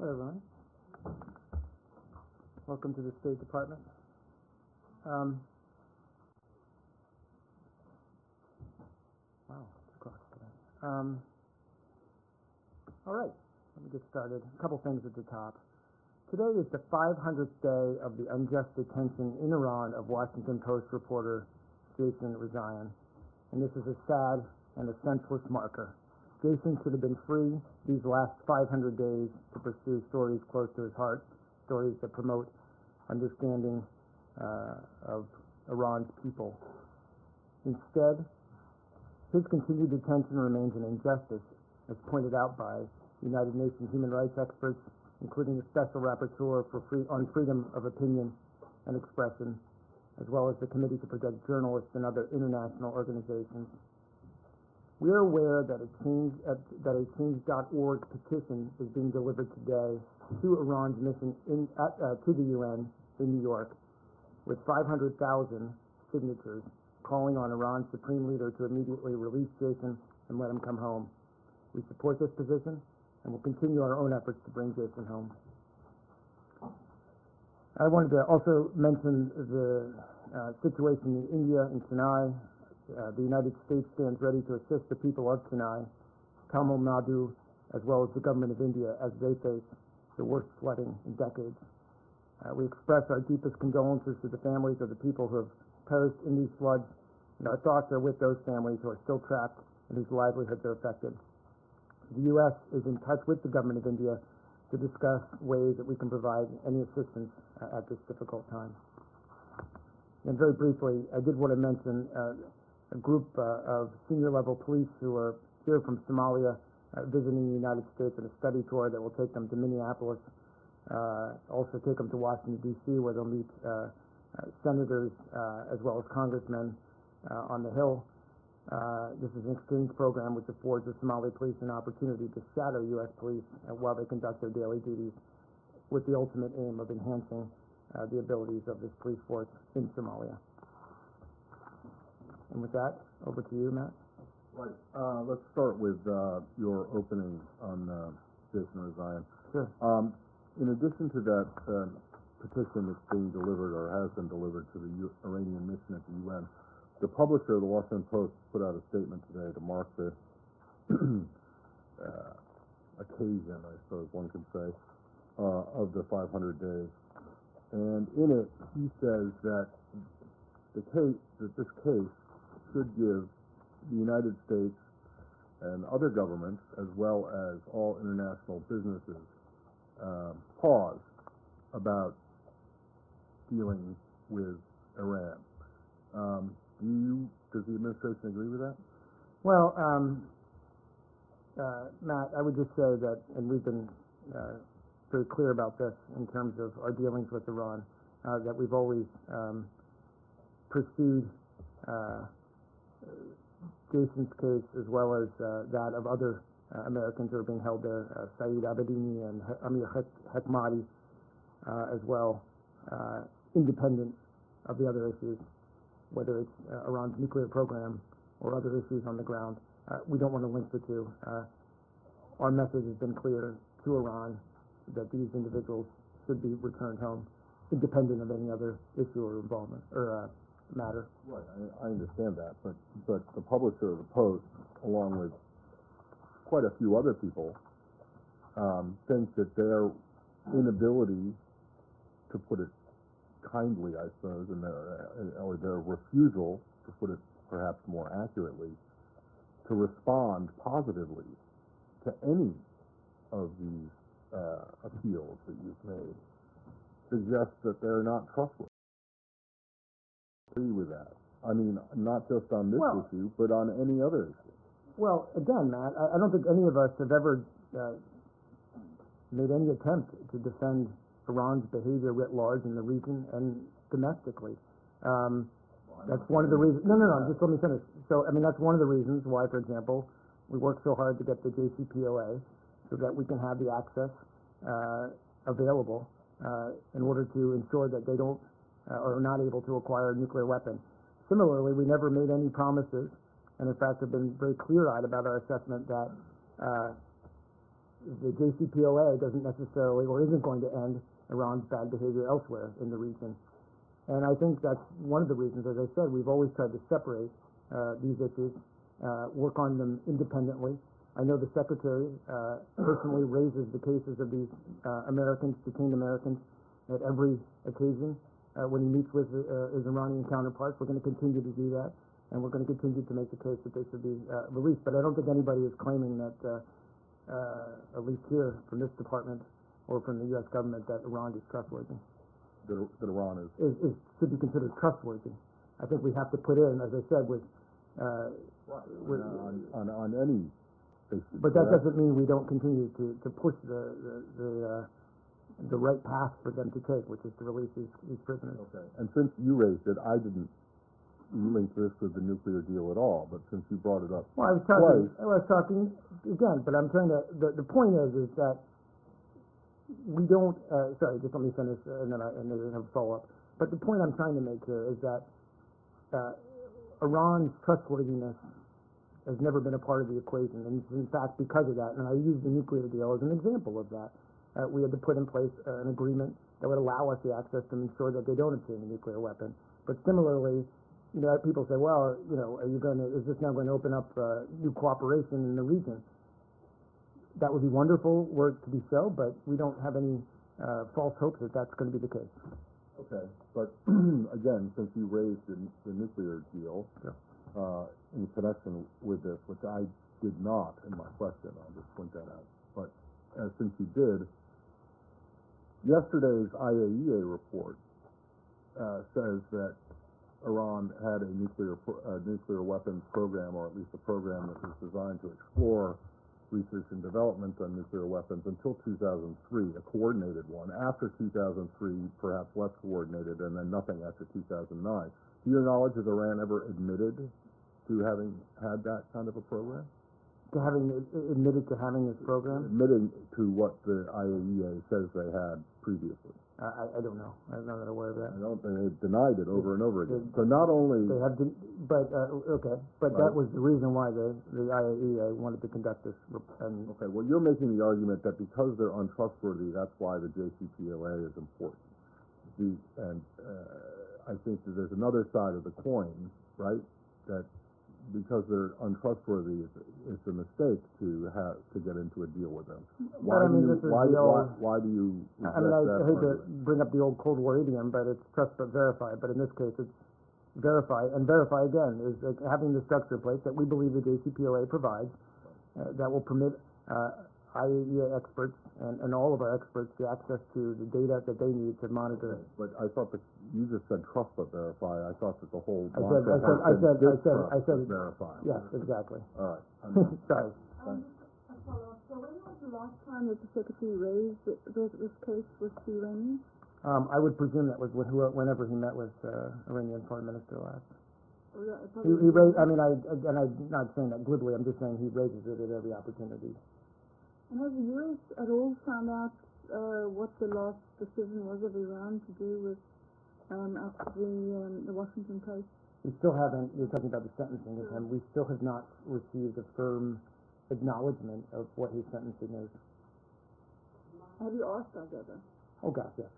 everyone. Welcome to the State Department. Wow, it's o'clock today. All right, let me get started. A couple things at the top. Today is the 500th day of the unjust detention in Iran of Washington Post reporter Jason Rezaian, and this is a sad and a senseless marker. Jason should have been free these last 500 days to pursue stories close to his heart, stories that promote understanding of Iran's people. Instead, his continued detention remains an injustice, as pointed out by United Nations human rights experts, including the Special Rapporteur on freedom of opinion and expression, as well as the Committee to Protect Journalists and other international organizations. We are aware that a Change.org petition is being delivered today to Iran's mission to the UN in New York, with 500,000 signatures calling on Iran's supreme leader to immediately release Jason and let him come home. We support this position and will continue our own efforts to bring Jason home. I wanted to also mention the situation in India and Chennai. The United States stands ready to assist the people of Chennai, Tamil Nadu, as well as the government of India as they face the worst flooding in decades. We express our deepest condolences to the families of the people who have perished in these floods, and our thoughts are with those families who are still trapped and whose livelihoods are affected. The U.S. is in touch with the government of India to discuss ways that we can provide any assistance at this difficult time. And very briefly, I did want to mention a group of senior-level police who are here from Somalia visiting the United States on a study tour that will take them to Minneapolis, also take them to Washington, D.C., where they'll meet senators as well as congressmen on the Hill. This is an exchange program which affords the Somali police an opportunity to shadow U.S. police while they conduct their daily duties, with the ultimate aim of enhancing the abilities of this police force in Somalia. And with that, over to you, Matt. Right. Let's start with your opening on Jason Rezaian. Sure. In addition to that petition that's being delivered or has been delivered to the Iranian mission at the UN, the publisher of the Washington Post put out a statement today to mark the occasion, I suppose one could say, of the 500 days. And in it, he says that this case should give the United States and other governments, as well as all international businesses, pause about dealing with Iran. Does the administration agree with that? Well, Matt, I would just say that, and we've been very clear about this in terms of our dealings with Iran, that we've always pursued Jason's case as well as that of other Americans who are being held there, Saeed Abedini and Amir Hekmati as well, independent of the other issues, whether it's Iran's nuclear program or other issues on the ground. We don't want to link the two. Our message has been clear to Iran that these individuals should be returned home, independent of any other issue or involvement or matter. Right, I understand that, but the publisher of the Post, along with quite a few other people, think that their inability, to put it kindly, I suppose, or their refusal, to put it perhaps more accurately, to respond positively to any of these appeals that you've made, suggests that they're not trustworthy. Agree with that? I mean, not just on this issue, but on any other issue. Well, again, Matt, I don't think any of us have ever made any attempt to defend Iran's behavior writ large in the region and domestically. That's one of the reasons. No, just let me finish. So, I mean, that's one of the reasons why, for example, we work so hard to get the JCPOA so that we can have the access available in order to ensure that they don't or are not able to acquire a nuclear weapon. Similarly, we never made any promises, and in fact have been very clear-eyed about our assessment that the JCPOA doesn't necessarily or isn't going to end Iran's bad behavior elsewhere in the region. And I think that's one of the reasons, as I said, we've always tried to separate these issues, work on them independently. I know the Secretary personally raises the cases of these Americans, detained Americans, at every occasion when he meets with his Iranian counterparts. We're going to continue to do that, and we're going to continue to make the case that they should be released. But I don't think anybody is claiming that, at least here from this department or from the U.S. government, that Iran is trustworthy. That Iran Should be considered trustworthy. I think we have to put in, as I said, with on any basis. but that doesn't mean we don't continue to push the right path for them to take, which is to release these prisoners. Okay. And since you raised it, I didn't link this with the nuclear deal at all, but since you brought it up, Well, I was talking again, but I'm trying to. The point is that we don't. Sorry, just let me finish, and then I have a follow up. But the point I'm trying to make here is that Iran's trustworthiness has never been a part of the equation, and in fact, because of that, and I use the nuclear deal as an example of that, we had to put in place an agreement that would allow us the access to ensure that they don't obtain a nuclear weapon. But similarly, people say, well, is this now going to open up new cooperation in the region? That would be wonderful, were it to be so, but we don't have any false hopes that that's going to be the case. Okay, but again, since you raised the nuclear deal in connection with this, which I did not in my question, I'll just point that out. But since you did, yesterday's IAEA report says that Iran had a nuclear weapons program, or at least a program that was designed to explore research and development on nuclear weapons until 2003, a coordinated one. After 2003, perhaps less coordinated, and then nothing after 2009. To your knowledge, has Iran ever admitted to having had that kind of a program? Admitted to having this program? Admitting to what the IAEA says they had previously. I don't know. I'm not aware of that. I don't think they've denied it over and over again. So not only... They have, okay. But that was the reason why the IAEA wanted to conduct this. Okay, well, you're making the argument that because they're untrustworthy, that's why the JCPOA is important. I think that there's another side of the coin, right? That because they're untrustworthy, it's a mistake to get into a deal with them. Why do you I hate to bring up the old Cold War idiom, but it's trust but verify. But in this case, it's verify, and verify again is having the structure in place that we believe the JCPOA provides that will permit IAEA experts and all of our experts the access to the data that they need to monitor. Okay, but I thought that you just said trust but verify. I thought that the whole I said verify. Yes, exactly. All right. Sorry. A follow-up. So when was the last time that the Secretary raised this case with the Iranians? I would presume that was whenever he met with Iranian Foreign Minister last. He raised. I'm not saying that glibly. I'm just saying he raises it at every opportunity. And has the U.S. at all found out what the last decision was of Iran to do with after the Washington Post? We still haven't. You're talking about the sentencing of him. We still have not received a firm acknowledgement of what his sentencing is. Have you asked our brother? Oh gosh, yes.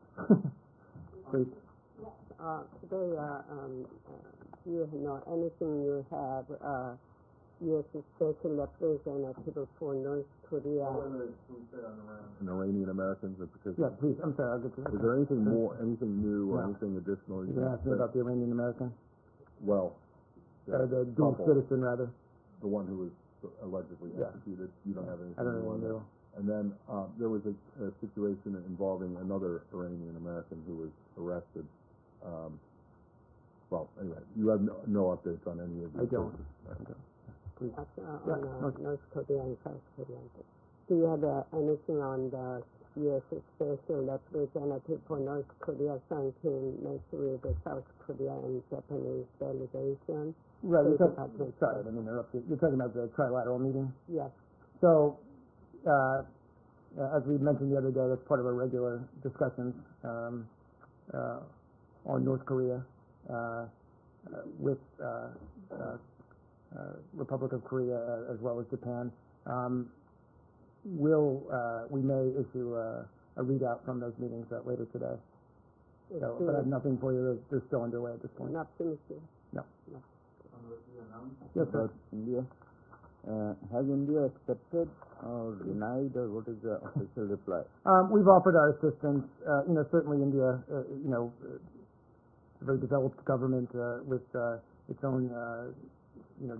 Please. Today, you know anything you have U.S. Special Representative for North Korea. And Iranian Americans in particular. Yeah, please. I'm sorry. I'll get to that. Is there anything more, anything new, or anything additional? You're going to ask me about the Iranian American? Well, the dual citizen, rather. The one who was allegedly executed. You don't have anything. I don't even know. And then there was a situation involving another Iranian American who was arrested. Well, anyway, you have no updates on any of these cases. I don't. North Korea and South Korea. Do you have anything on the U.S. Special Representative for North Korea something next with the South Korea and Japanese delegation? Right. Sorry, I didn't interrupt you. You're talking about the trilateral meeting? Yes. So, as we mentioned the other day, that's part of our regular discussions on North Korea with Republic of Korea as well as Japan. we may issue a readout from those meetings later today. So, but I have nothing for you. They're still underway at this point. Not finished yet. No. Yes, sir. About India. Has India accepted or denied, or what is the official reply? We've offered our assistance. Certainly India, a very developed government with its own,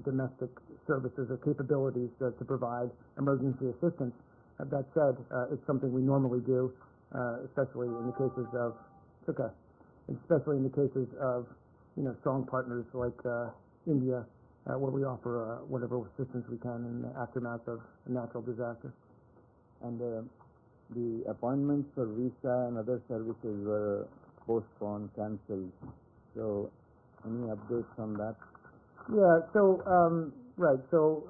domestic services or capabilities to provide emergency assistance. That said, it's something we normally do, especially in the cases of, especially in the cases of, strong partners like India, where we offer whatever assistance we can in the aftermath of a natural disaster. And the appointments for visa and other services were postponed, cancelled. So, any updates on that? Yeah. So, right. So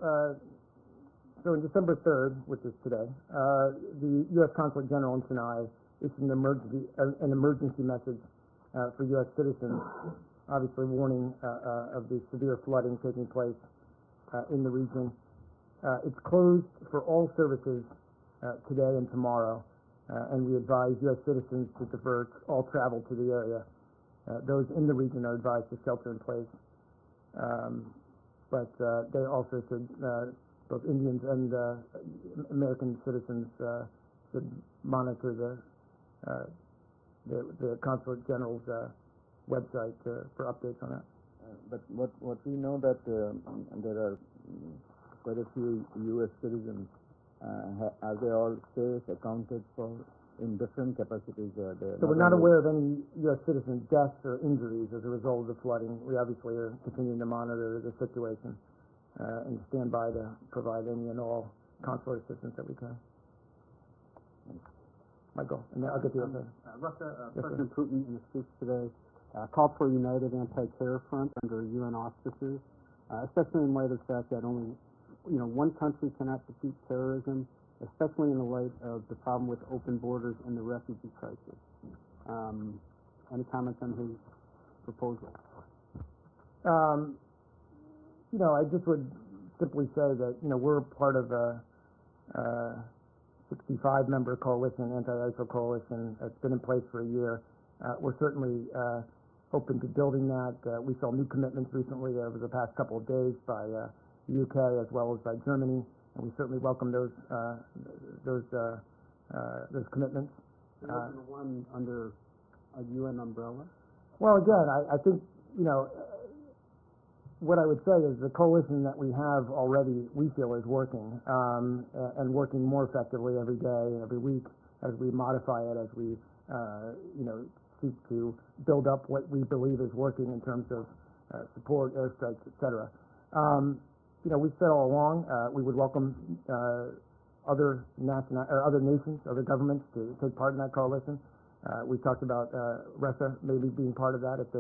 on December 3rd, which is today, the U.S. Consulate General in Chennai issued an emergency message for U.S. citizens, obviously warning of the severe flooding taking place in the region. It's closed for all services today and tomorrow, and we advise U.S. citizens to divert all travel to the area. Those in the region are advised to shelter in place. But they also should, both Indians and American citizens should monitor the Consulate General's website for updates on that. But what we know that there are quite a few U.S. citizens. Are they all safe, accounted for in different capacities? So we're not aware of any U.S. citizen deaths or injuries as a result of the flooding. We obviously are continuing to monitor the situation and stand by to provide any and all consular assistance that we can. Michael, and I'll get the other. Russia, Yes, President Putin in a speech today called for a united anti-terror front under UN auspices, especially in light of the fact that only one country cannot defeat terrorism, especially in the light of the problem with open borders and the refugee crisis. Any comments on his proposal? I just would simply say that, we're part of a 65-member coalition, anti-ISIL coalition. It's been in place for a year. We're certainly open to building that. We saw new commitments recently over the past couple of days by the UK as well as by Germany, and we certainly welcome those commitments. The one under a UN umbrella? Well, again, I think, what I would say is the coalition that we have already, we feel is working, and working more effectively every day, every week, as we modify it, as we, seek to build up what we believe is working in terms of support, airstrikes, et cetera. We've said all along we would welcome other nations, other governments to take part in that coalition. We've talked about Russia maybe being part of that if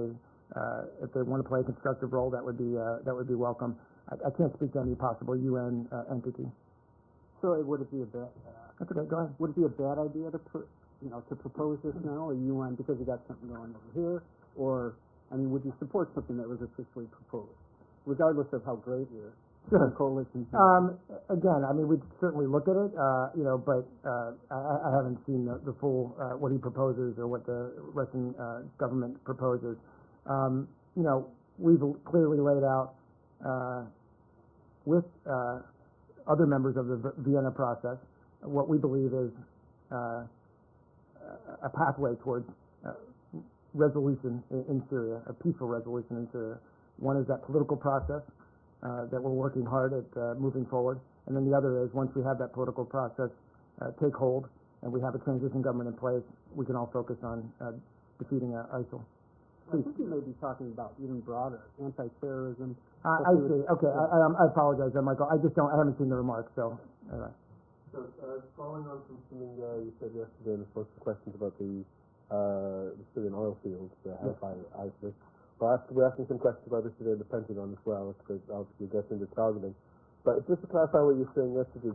they want to play a constructive role. That would be welcome. I can't speak to any possible UN entity. So would it be a bad? That's okay. Go ahead. Would it be a bad idea to propose this now, or UN because you got something going over here, or would you support something that was officially proposed, regardless of how great your coalition? Again, we'd certainly look at it, but I haven't seen the full what he proposes or what the Russian government proposes. We've clearly laid out with other members of the Vienna process what we believe is a pathway towards resolution in Syria, a peaceful resolution in Syria. One is that political process that we're working hard at moving forward, and then the other is once we have that political process take hold and we have a transition government in place, we can all focus on defeating ISIL. I think you may be talking about even broader anti-terrorism. I see. Okay, I apologize, Michael. I haven't seen the remarks. So anyway. So, following on from something you said yesterday in response to questions about the Syrian oil fields held by ISIS, we're asking some questions about this today in the Pentagon as well, because obviously you're getting into targeting. But just to clarify what you were saying yesterday,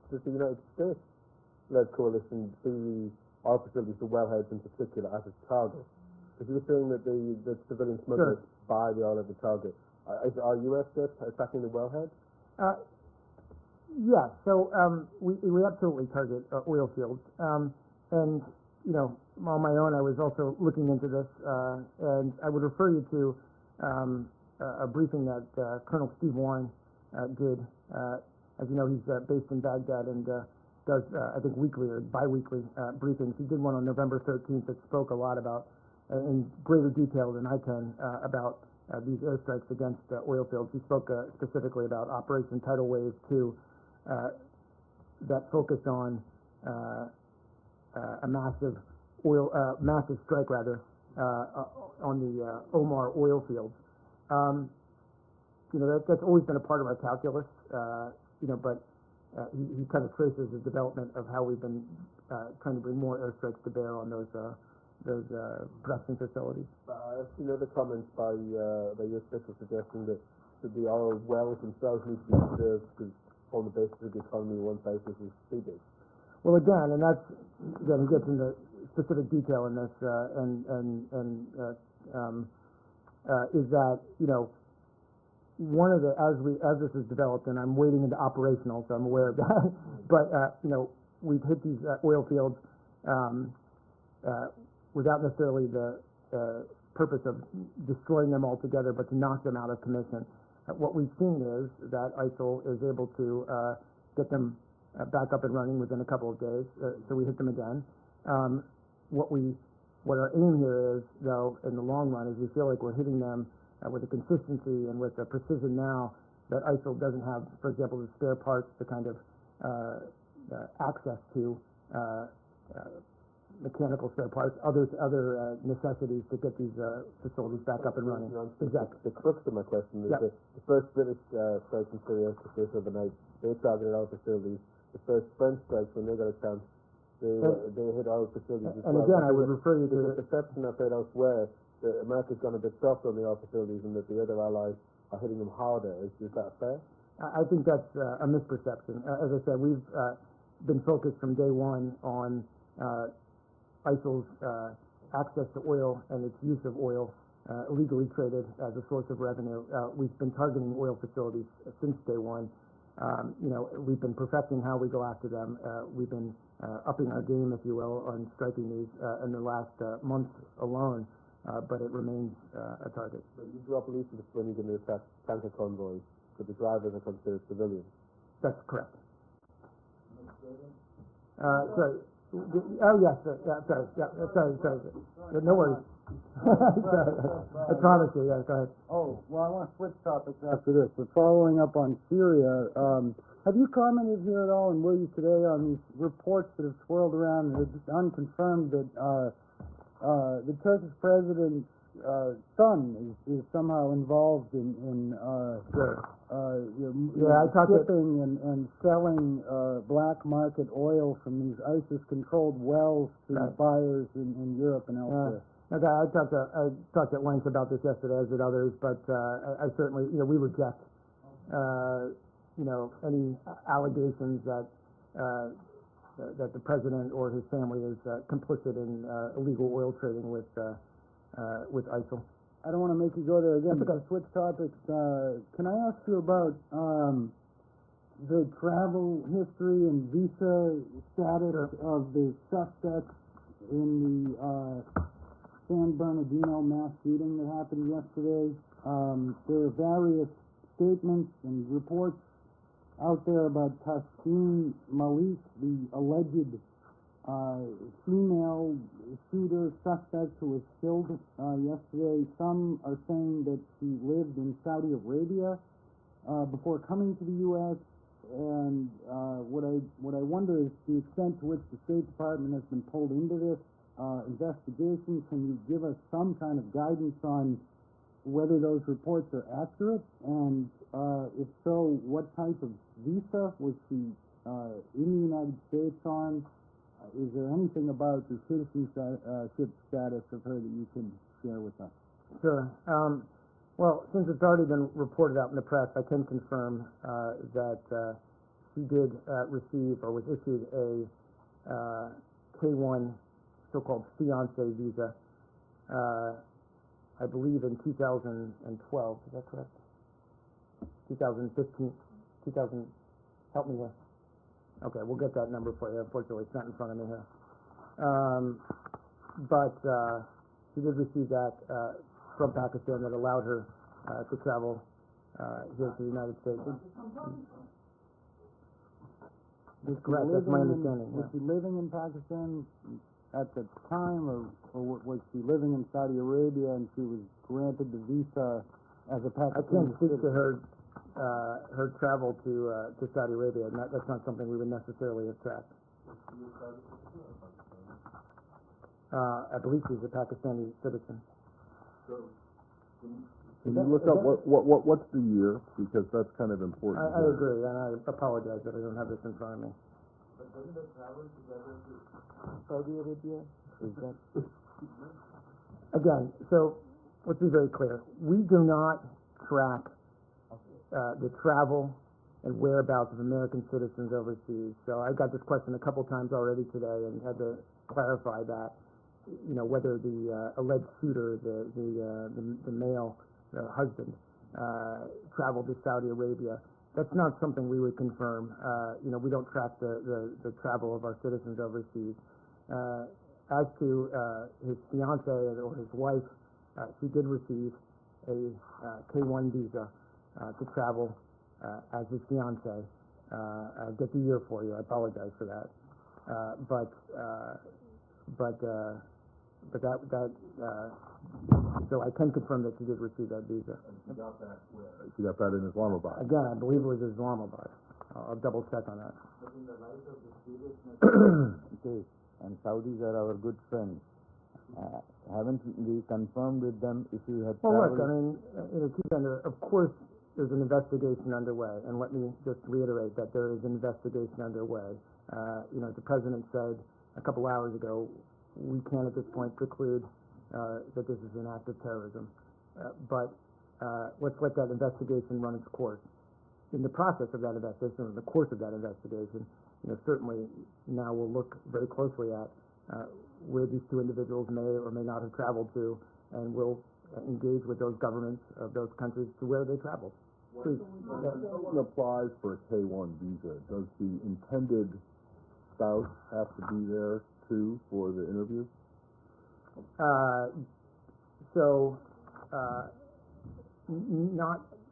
does the United States-led coalition see the oil facilities, the wellheads in particular, as its target? Because you were saying that the civilian smugglers buy the oil at the target. Are U.S. ships attacking the wellhead? Yeah, so we absolutely target oil fields. And, you know, on my own, I was also looking into this, and I would refer you to a briefing that Colonel Steve Warren did. As you know, he's based in Baghdad and does, I think, weekly or biweekly briefings. He did one on November 13th that spoke a lot about, in greater detail than I can, about these airstrikes against oil fields. He spoke specifically about Operation Tidal Wave 2, that focused on a massive strike on the Omar oil fields. You know, that's always been a part of our calculus. You know, but he kind of traces the development of how we've been trying to bring more airstrikes to bear on those production facilities. I've seen other comments by your officials suggesting that the oil wells themselves need to be preserved because on the basis of the economy, one basis is too big. Well, again, and that's, again, he gets into specific detail in this, is that, you know, one of the, as this is developed, and I'm wading into operational, so I'm aware of that, but, you know, we've hit these oil fields without necessarily the purpose of destroying them altogether, but to knock them out of commission. What we've seen is that ISIL is able to get them back up and running within a couple of days, so we hit them again. What our aim here is, though, in the long run, is we feel like we're hitting them with a consistency and with a precision now that ISIL doesn't have, for example, the spare parts, the kind of access to mechanical spare parts, other necessities to get these facilities back up and running. Exactly. The crux of my question is that the first British strikes in Syria, the first overnight, they targeted our facilities. The first French strikes, when they got a chance, they hit our facilities as well. And again, I would refer you to the perception I've heard elsewhere that America's gone a bit soft on the oil facilities and that the other allies are hitting them harder. Is that fair? I think that's a misperception. As I said, we've been focused from day one on ISIL's access to oil and its use of oil illegally traded as a source of revenue. We've been targeting oil facilities since day one. You know, we've been perfecting how we go after them. We've been upping our game, if you will, on striking these in the last month alone, but it remains a target. But you drop leaflets when you're going to attack tanker convoys, but the drivers are considered civilians. That's correct. Sorry. Oh, yes, sorry. No worries. I promise you, yeah, go ahead. Oh, well, I want to switch topics after this. But following up on Syria, have you commented here at all, and will you today, on these reports that have swirled around that are just unconfirmed that the Turkish president's son is somehow involved in shipping and selling black market oil from these ISIS-controlled wells to buyers in Europe and elsewhere? Okay, I talked at length about this yesterday, as did others, but I certainly, you know, we reject, you know, any allegations that that the president or his family is complicit in illegal oil trading with ISIL. I don't want to make you go there again, but to switch topics, can I ask you about the travel history and visa status of the suspects in the San Bernardino mass shooting that happened yesterday? There are various statements and reports out there about Tasneem Malik, the alleged female shooter suspect who was killed yesterday. Some are saying that she lived in Saudi Arabia before coming to the U.S. And what I wonder is the extent to which the State Department has been pulled into this investigation. Can you give us some kind of guidance on whether those reports are accurate, and if so, what type of visa was she in the United States on? Is there anything about the citizenship status of her that you can share with us? Sure. Well, since it's already been reported out in the press, I can confirm that she did receive or was issued a K-1 so-called fiancé visa, I believe in 2012. Is that correct? 2015. help me here. Okay, we'll get that number for you. Unfortunately, it's not in front of me here. But she did receive that from Pakistan that allowed her to travel here to the United States. That's correct. That's my understanding. Was she living in Pakistan at the time, or was she living in Saudi Arabia and she was granted the visa as a Pakistani I can't speak to citizen? her travel to Saudi Arabia. That's not something we would necessarily have tracked. I believe she's a Pakistani citizen. Can you look up what's the year, because that's kind of important. I agree, and I apologize that I don't have this in front of me. But doesn't they travel together to Saudi Arabia? Is that Again, so let's be very clear. We do not track the travel and whereabouts of American citizens overseas. So I got this question a couple times already today and had to clarify that. You know, whether the alleged shooter, the male, the husband, traveled to Saudi Arabia. That's not something we would confirm. You know, we don't track the travel of our citizens overseas. As to his fiance or his wife, she did receive a K-1 visa to travel as his fiance. I'll get the year for you. I apologize for that. But that so I can confirm that she did receive that visa. She got that in Islamabad. Again, I believe it was Islamabad. I'll double check on that. okay? And Saudis are our good friends. Haven't we confirmed with them if you had Well, traveled? look, I mean, of course, there's an investigation underway, and let me just reiterate that there is an investigation underway. You know, the president said a couple hours ago, we can't at this point preclude that this is an act of terrorism. But let's let that investigation run its course. In the process of that investigation, or in the course of that investigation, you know, certainly now we'll look very closely at where these two individuals may or may not have traveled to, and we'll engage with those governments of those countries to where they traveled. When someone applies for a K-1 visa, does the intended spouse have to be there too for the interview?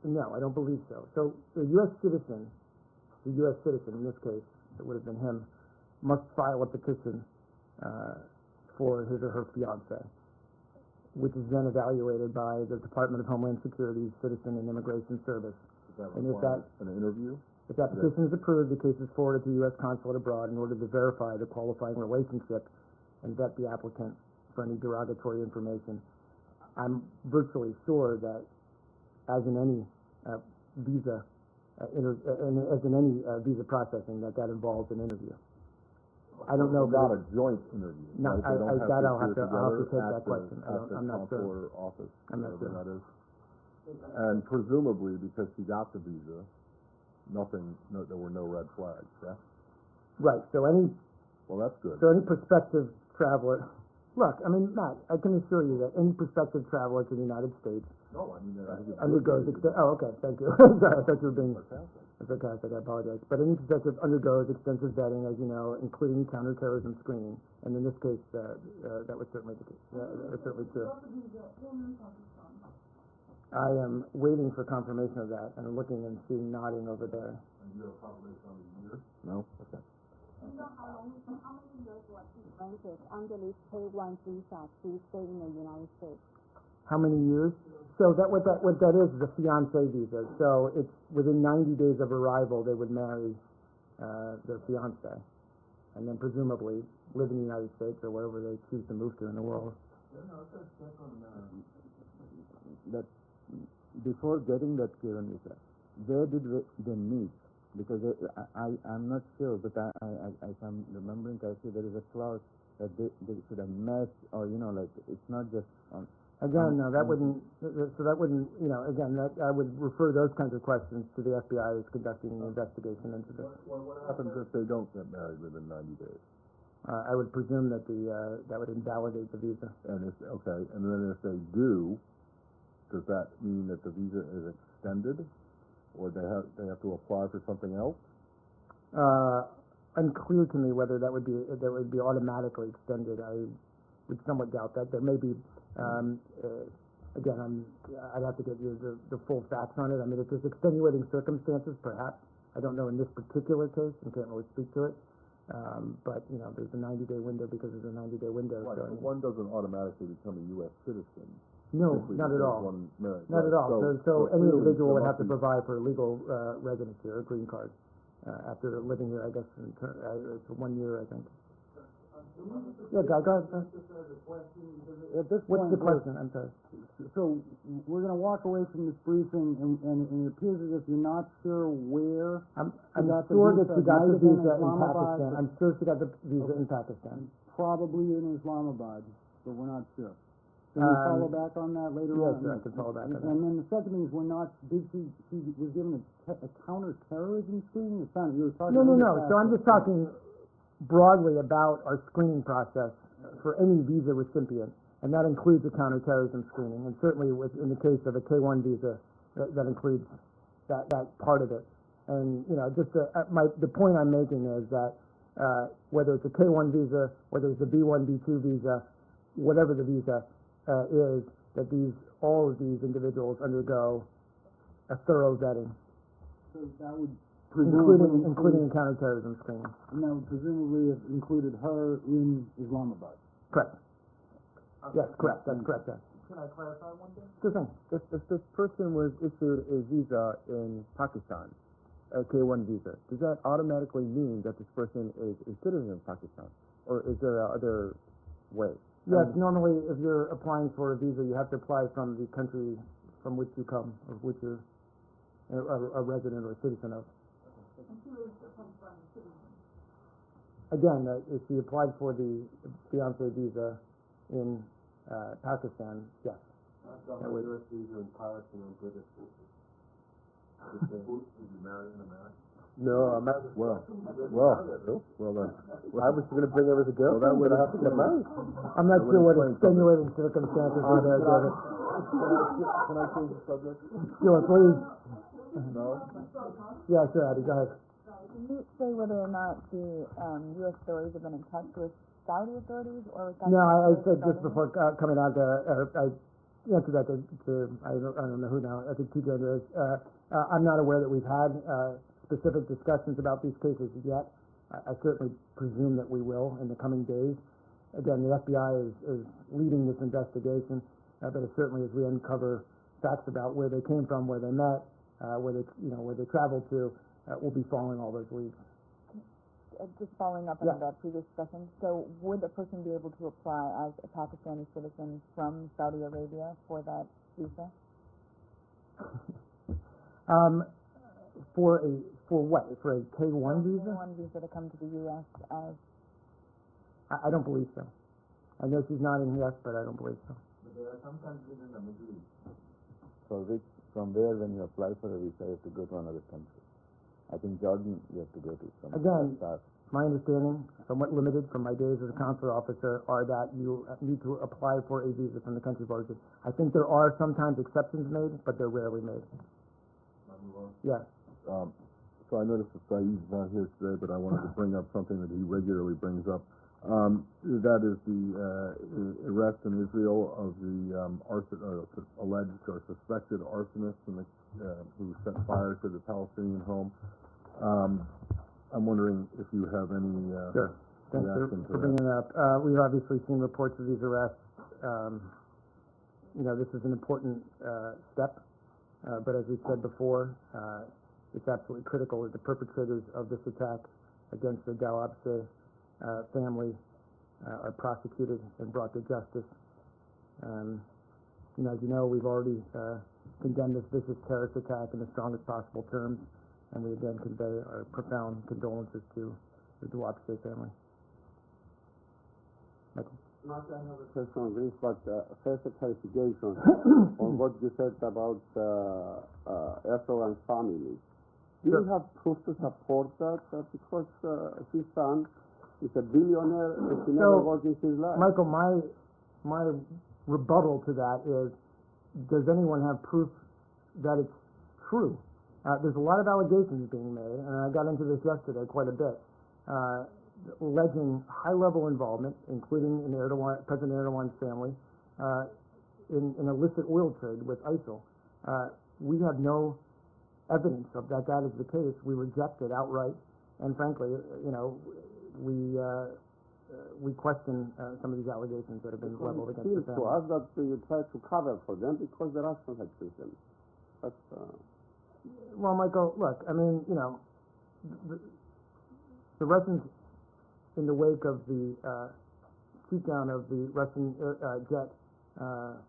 No, I don't believe so. So the U.S. citizen in this case, it would have been him, must file a petition for his or her fiance, which is then evaluated by the Department of Homeland Security's Citizen and Immigration Service. Does that And if require an interview? If that petition is approved, the case is forwarded to the U.S. consulate abroad in order to verify the qualifying relationship and vet the applicant for any derogatory information. I'm virtually sure that, as in any visa, as in any visa processing, that involves an interview. I don't know. Not a joint interview. No, right? They don't I'll have appear to take together that question. at the I'm not sure. consular office. I'm not whatever sure. that is. And presumably, because she got the visa, there were no red flags. Yeah. Right. So any Well, that's good. prospective traveler. Look, I mean, Matt, I can assure you that any prospective traveler to the United States No, I mean, I think it's undergoes. good. Okay, thank you. Sorry, I thought you were being Fantastic. sarcastic. I apologize. But any prospective undergoes extensive vetting, as you know, including counterterrorism screening. And in this case, that was certainly the case. That was certainly true. I am waiting for confirmation of that, and looking and seeing nodding over there. And you have a confirmation on the year? No? Okay. granted under this K-1 visa to stay in the United States? How many years? So what that is a fiancé visa. So it's within 90 days of arrival they would marry their fiancé, and then presumably live in the United States or wherever they choose to move to in the world. That before getting that K-1 visa, where did they meet? Because I'm not sure, but if I'm remembering correctly, there is a clause that they should have met, or like it's not just on. Again, no, that wouldn't. So that wouldn't. Again, that I would refer those kinds of questions to the FBI who's conducting an investigation into this. What happens if they don't get married within 90 days? I would presume that that would invalidate the visa. And then if they do, does that mean that the visa is extended, or they have to apply for something else? unclear to me whether that would be automatically extended. I would somewhat doubt that. There may be, again, I'd have to get you the full facts on it. I mean, if there's extenuating circumstances, perhaps. I don't know in this particular case and can't really speak to it. But, you know, there's a 90-day window because there's a 90-day window. Right, So, but one doesn't automatically become a U.S. citizen. no, simply not at because all. one married. Not Right, at all. So any clearly individual there would must have to be- provide for legal residency or a green card after living here, I guess, for 1 year, I think. Yeah, go ahead. At this What's point, the question? I'm sorry. so we're gonna walk away from this briefing, and it appears as if you're not sure where, I'm got the sure that visa. she got the Might have been visa in Islamabad, Pakistan. but- I'm sure she got the visa in Pakistan. probably in Islamabad, but we're not sure. Can we follow back on that later yes, on? sir, I can follow back on that. And then the second thing is, she was given a counter-terrorism screening? It sounded, you were talking. No. a little bit So I'm fast, just but- talking broadly about our screening process for any visa recipient, and that includes a counterterrorism screening. And certainly, in the case of a K-1 visa, that includes that part of it. And you know, just the point I'm making is that whether it's a K-1 visa, whether it's a B-1, B-2 visa, whatever the visa is, that all of these individuals undergo a thorough vetting, So that would presumably including a counterterrorism screening. and that would presumably have included her in Islamabad. Correct. Yes, correct. That's correct. Yeah. Can I clarify one thing? Sure thing. If this person was issued a visa in Pakistan, a K-1 visa, does that automatically mean that this person is a citizen of Pakistan? Or is there other way? Yes, normally if you're applying for a visa, you have to apply from the country from which you come, or which you're a resident or a citizen of. Again, if you applied for the fiancé visa in Pakistan, yes. That was U.S. visa in Paris and then British citizen. Would you marry an American? No, I'm not. Well, then. I was going to bring her as a girl. that would have to get married. I'm not sure what explain extenuating circumstances are there, David. Can I change the subject? Sure, please. No? Yeah, sure, Abby, go ahead. Can you say whether or not the U.S. authorities have been in touch with Saudi authorities or with Saudi No, I authorities said just regarding before coming out there, I answered that to I don't know who now, I think TJ is. I'm not aware that we've had specific discussions about these cases yet. I certainly presume that we will in the coming days. Again, the FBI is leading this investigation, but certainly as we uncover facts about where they came from, where they met, where they traveled to, we'll be following all those leads. just following up on the previous discussion, so would a person be able to apply as a Pakistani citizen from Saudi Arabia for that visa? For what? For a K-1 visa? K-1 visa to come to the U.S. as... I don't believe so. I know she's nodding yes, but I don't believe so. But there are some countries in the Middle East. From there, when you apply for a visa, you have to go to another country. I think Jordan you have to go to. Again, my understanding, somewhat limited from my days as a consular officer, are that you need to apply for a visa from the country of origin. I think there are sometimes exceptions made, but they're rarely made. Yes. So I noticed that Saeed's not here today, but I wanted to bring up something that he regularly brings up. That is the arrest in Israel of the alleged or suspected arsonist who set fire to the Palestinian home. I'm wondering if you have any Sure. Thanks reaction to for that. bringing it up. We've obviously seen reports of these arrests. This is an important step, but as we said before, it's absolutely critical that the perpetrators of this attack against the Dawabseh family are prosecuted and brought to justice. As you know, we've already condemned this vicious terrorist attack in the strongest possible terms, and we again convey our profound condolences to the Dawabseh family. Michael? Not another question on this, but first a clarification on what you said about Erdogan's family. Do you have proof to support that? Because his son is a billionaire and he never worked in his life. Michael, my rebuttal to that is, does anyone have proof that it's true There's a lot of allegations being made, and I got into this yesterday quite a bit, alleging high-level involvement, including in President Erdogan's family, in illicit oil trade with ISIL. We have no evidence of that is the case. We reject it outright, and frankly, we question some of these allegations that have been leveled against the family. To us that you try to cover for them because the Russians accuse them. That's Well, Michael, look, I mean, the Russians, in the wake of the shoot down of the Russian jet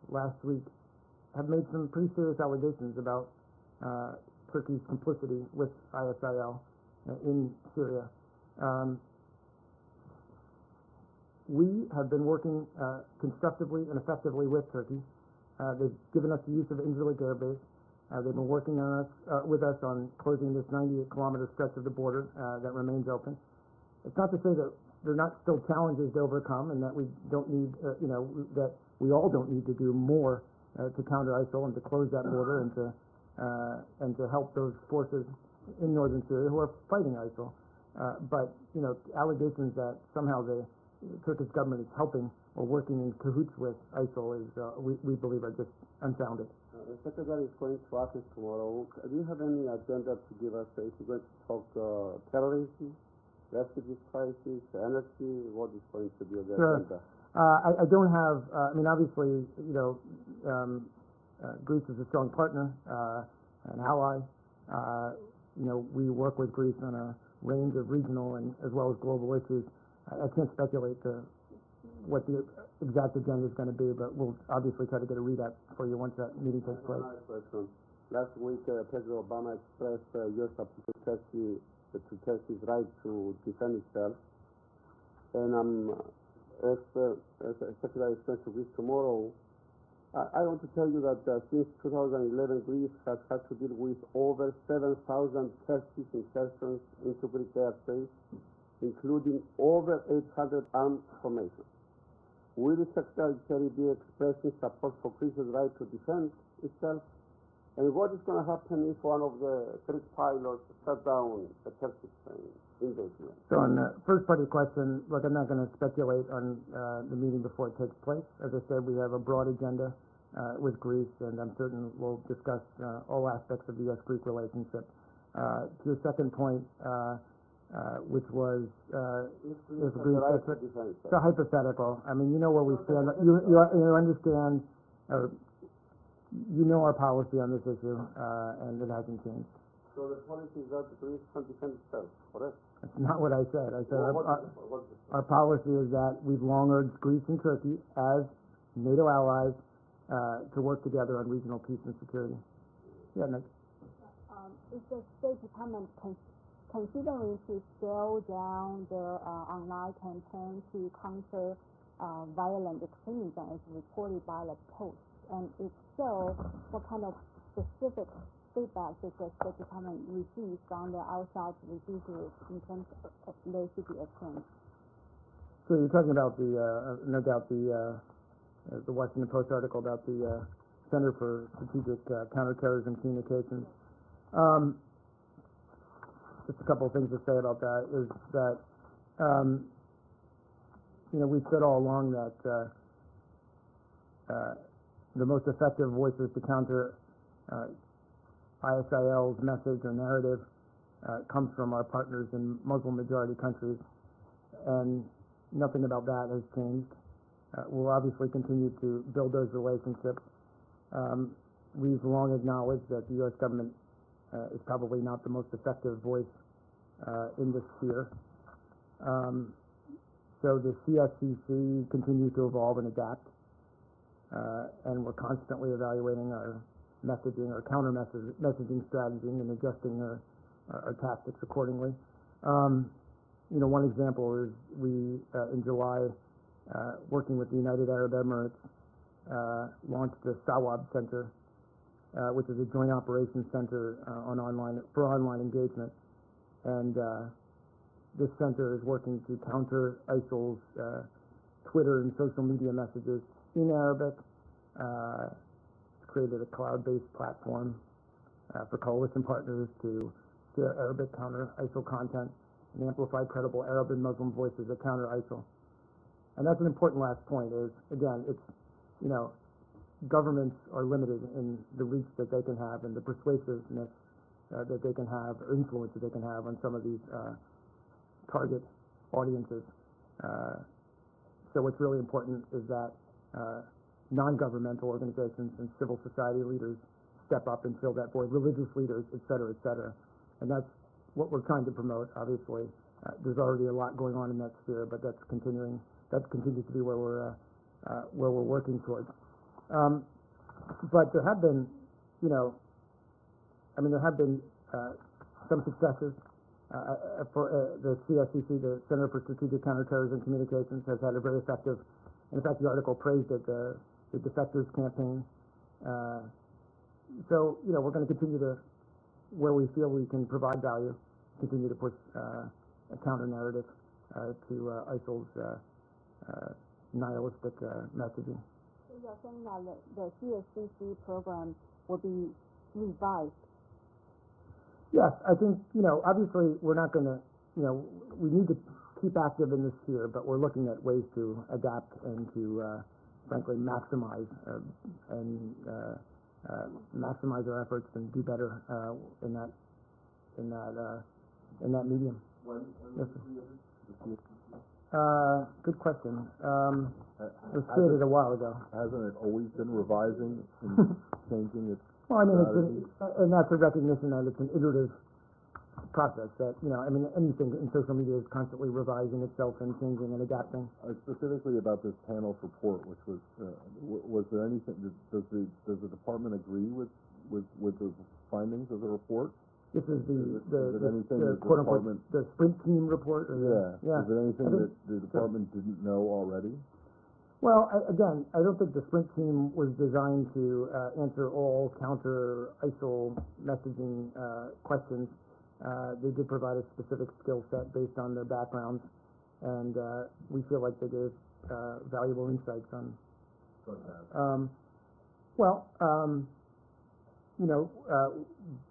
last week, have made some pretty serious allegations about Turkey's complicity with ISIL in Syria. We have been working constructively and effectively with Turkey. They've given us the use of Incirlik Air Base. They've been working with us on closing this 98-kilometer stretch of the border that remains open. It's not to say that there are not still challenges to overcome, and that we don't need, that we all don't need to do more to counter ISIL and to close that border and to help those forces in northern Syria who are fighting ISIL. But allegations that somehow the Turkish government is helping or working in cahoots with ISIL is, we believe, are just unfounded. The Secretary is going to Athens tomorrow. Do you have any agenda to give us? If you're going to talk terrorism, refugee crisis, energy, what is going to be the agenda? I don't have, obviously, Greece is a strong partner, an ally. We work with Greece on a range of regional and as well as global issues. I can't speculate what the exact agenda is going to be, but we'll obviously try to get a readout for you once that meeting takes place. Last week, President Obama expressed U.S. support to Turkey's right to defend itself, and as Secretary is going to Greece tomorrow, I want to tell you that since 2011, Greece has had to deal with over 7,000 Turkish incursions into Greek airspace, including over 800 armed formations. Will the Secretary be expressing support for Greece's right to defend itself? And what is going to happen if one of the Greek pilots shut down a Turkish plane in those years? So on the first part of the question, look, I'm not going to speculate on the meeting before it takes place. As I said, we have a broad agenda with Greece, and I'm certain we'll discuss all aspects of the U.S.-Greek relationship. To your second point, which was if Greece, it's a hypothetical. I mean, you know where we stand. You understand, or you know our policy on this issue, and it hasn't changed. So the policy is that Greece can defend itself, correct? That's not what I said. I said our policy is that we've long urged Greece and Turkey as NATO allies to work together on regional peace and security. Yeah, Nick. Is the State Department considering to scale down the online campaign to counter violent extremism as reported by the Post? And if so, what kind of specific feedback does the State Department receive from the outside refugees in terms of their situation? So you're talking about no doubt the Washington Post article about the Center for Strategic Counterterrorism Communications. Just a couple of things to say about that is that we've said all along that the most effective voices to counter ISIL's message or narrative comes from our partners in Muslim-majority countries, and nothing about that has changed. We'll obviously continue to build those relationships. We've long acknowledged that the U.S. government is probably not the most effective voice in this sphere. So the CSCC continues to evolve and adapt, and we're constantly evaluating our messaging, our counter-messaging strategy, and adjusting our tactics accordingly. One example is we, in July, working with the United Arab Emirates, launched the SAWAB Center, which is a joint operations center for online engagement. And this center is working to counter ISIL's Twitter and social media messages in Arabic. It's created a cloud-based platform for coalition partners to share Arabic counter-ISIL content and amplify credible Arab and Muslim voices that counter ISIL. And that's an important last point is, again, it's, governments are limited in the reach that they can have and the persuasiveness that they can have, or influence that they can have on some of these target audiences. So what's really important is that non-governmental organizations and civil society leaders step up and fill that void, religious leaders, et cetera, et cetera. And that's what we're trying to promote, obviously. There's already a lot going on in that sphere, but that continues to be where we're working towards. But there have been, there have been some successes. For the CSCC, the Center for Strategic Counterterrorism Communications, has had a very effective, in fact, the article praised it, the Defectors campaign. So, we're going to continue to, where we feel we can provide value, continue to push a counter-narrative to ISIL's nihilistic messaging. So you're saying that the CSCC program will be revised? Yes, I think, obviously we're not going to, we need to keep active in this sphere, but we're looking at ways to adapt and to, frankly, maximize maximize our efforts and do better in that medium. Yes, sir. Good question. It was created a while ago. Hasn't it always been revising and changing its Well, strategy? and that's a recognition that it's an iterative process. That anything in social media is constantly revising itself and changing and adapting. Specifically about this panel's report, which was there anything? Does the department agree with the findings of the report? This is the quote unquote the sprint team report. Or yeah. Is there anything that the department didn't know already? Well, again, I don't think the sprint team was designed to answer all counter-ISIL messaging questions. They did provide a specific skill set based on their backgrounds, and we feel like they gave valuable insights on.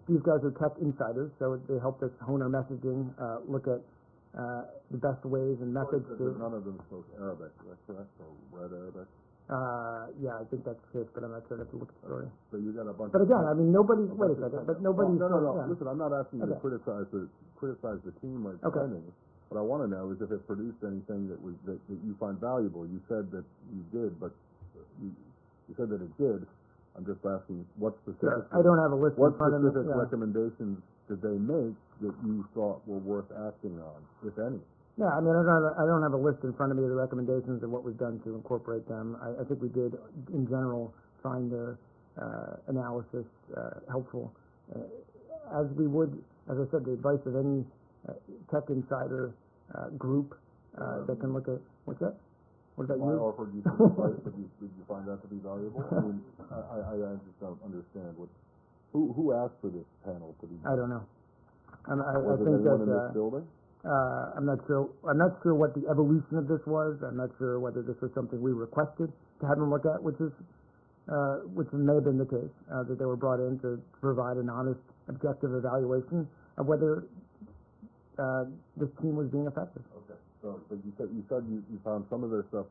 These guys are tech insiders, so they helped us hone our messaging, look at the best ways and methods to. None of them spoke Arabic, is that correct? Or read Arabic? Yeah, I think that's the case, but I'm not sure. I have to look at the story. So you got a bunch. But again, nobody. Wait a second. But nobody. No. Yeah. Listen, I'm not asking you to criticize the team or the findings. What I want to know is if it produced anything that you find valuable. You said that you did, but you said that it did. I'm just asking what specific. I don't have a list in front of me. What specific recommendations did they make that you thought were worth acting on, if any? Yeah, I don't have a list in front of me of the recommendations and what was done to incorporate them. I think we did, in general, find their analysis helpful. As we would, as I said, the advice of any tech insider group that can look at, what's that? What about I you? offered you some advice, but did you find that to be valuable? I mean, I just don't understand who asked for this panel to be. I don't know. I Was think it anyone in that this building? I'm not sure. I'm not sure what the evolution of this was. I'm not sure whether this was something we requested to have them look at, which may have been the case, that they were brought in to provide an honest, objective evaluation of whether this team was being effective. Okay. So, but you said you found some of their stuff,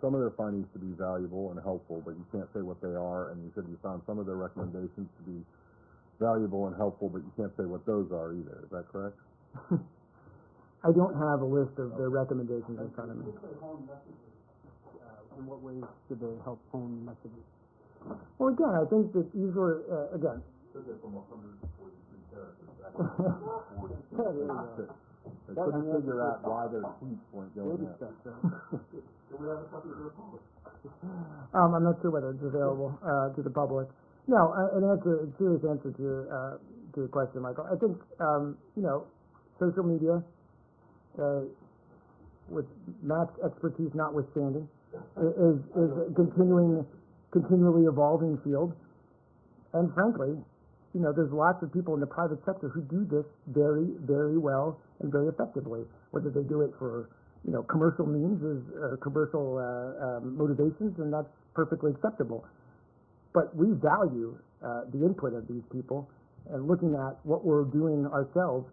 some of their findings to be valuable and helpful, but you can't say what they are. And you said you found some of their recommendations to be valuable and helpful, but you can't say what those are either. Is that correct? I don't have a list of the recommendations in front of me. In what ways did they help hone messaging? Well, again, I think that these were, again. From 143 characters, they couldn't figure out why their tweets weren't going out. I'm not sure whether it's available to the public. No, a serious answer to your question, Michael. I think social media, with Matt's expertise notwithstanding, is a continually evolving field. And frankly, there's lots of people in the private sector who do this very, very well and very effectively. Whether they do it for, commercial means or commercial motivations, and that's perfectly acceptable. But we value the input of these people, and looking at what we're doing ourselves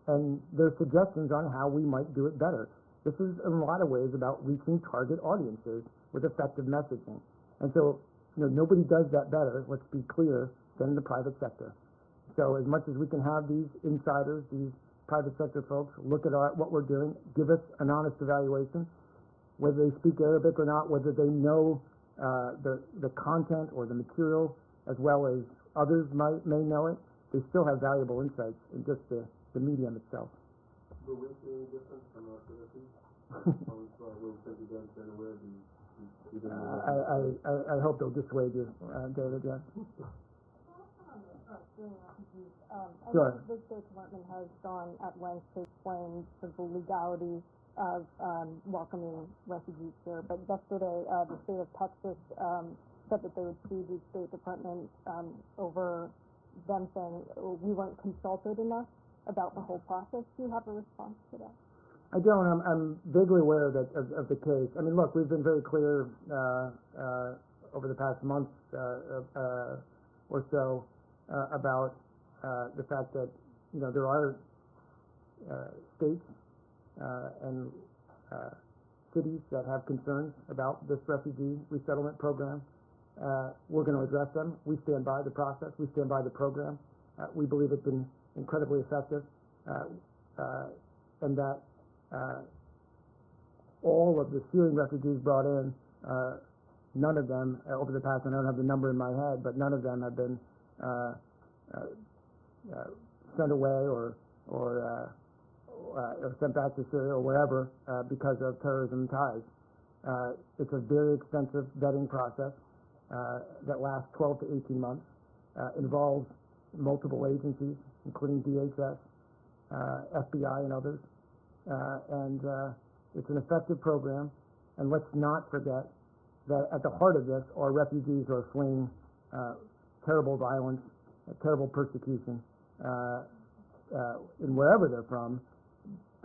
and their suggestions on how we might do it better. This is in a lot of ways about reaching target audiences with effective messaging. And so, nobody does that better, let's be clear, than the private sector. So as much as we can have these insiders, these private sector folks, look at what we're doing, give us an honest evaluation, whether they speak Arabic or not, whether they know the content or the material as well as others may know it, they still have valuable insights in just the medium itself. Will we see any difference from our citizens? Will President anywhere be I hope they'll dissuade you, David, yeah. Sure. The State Department has gone at length to explain the legalities of welcoming refugees here, but yesterday the state of Texas said that they would sue the State Department over them saying we weren't consulted enough about the whole process. Do you have a response to that? I don't. I'm vaguely aware of the case. I mean, look, we've been very clear over the past month or so about the fact that there are states and cities that have concerns about this refugee resettlement program. We're going to address them. We stand by the process. We stand by the program. We believe it's been incredibly effective, and that all of the Syrian refugees brought in, none of them over the past, I don't have the number in my head, but none of them have been sent away or sent back to Syria or wherever because of terrorism ties. It's a very extensive vetting process that lasts 12 to 18 months, involves multiple agencies, including DHS, FBI, and others. And it's an effective program. And let's not forget that at the heart of this are refugees who are fleeing terrible violence, terrible persecution in wherever they're from,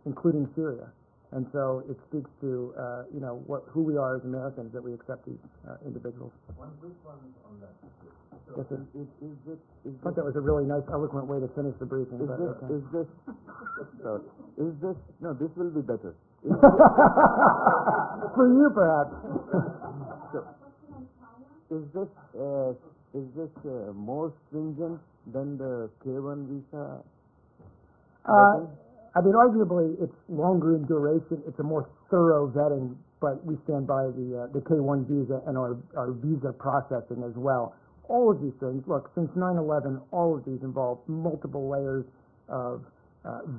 including Syria. And so it speaks to who we are as Americans, that we accept these individuals. One quick one on that. Yes, sir. Is I thought that was a really nice, eloquent way to finish the briefing. this, no, this will be better. For you, perhaps. Is this more stringent than the K-1 visa? I mean, arguably, it's longer in duration. It's a more thorough vetting, but we stand by the K-1 visa and our visa processing as well. All of these things, look, since 9/11, all of these involve multiple layers of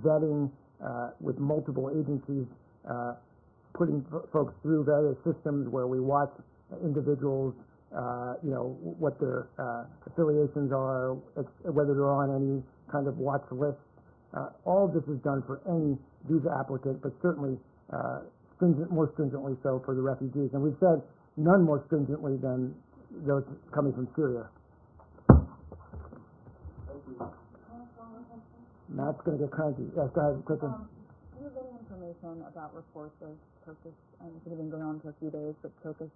vetting with multiple agencies, putting folks through various systems where we watch individuals, what their affiliations are, whether they're on any kind of watch list. All of this is done for any visa applicant, but certainly more stringently so for the refugees. And we've said none more stringently than those coming from Syria. Matt's going to get cranky. Yes, go ahead, quickly. Do you have any information about reports of Turkish, and it's been going on for a few days, but Turkish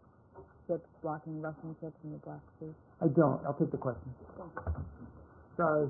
ships blocking Russian ships in the Black Sea? I don't. I'll take the question. Sorry.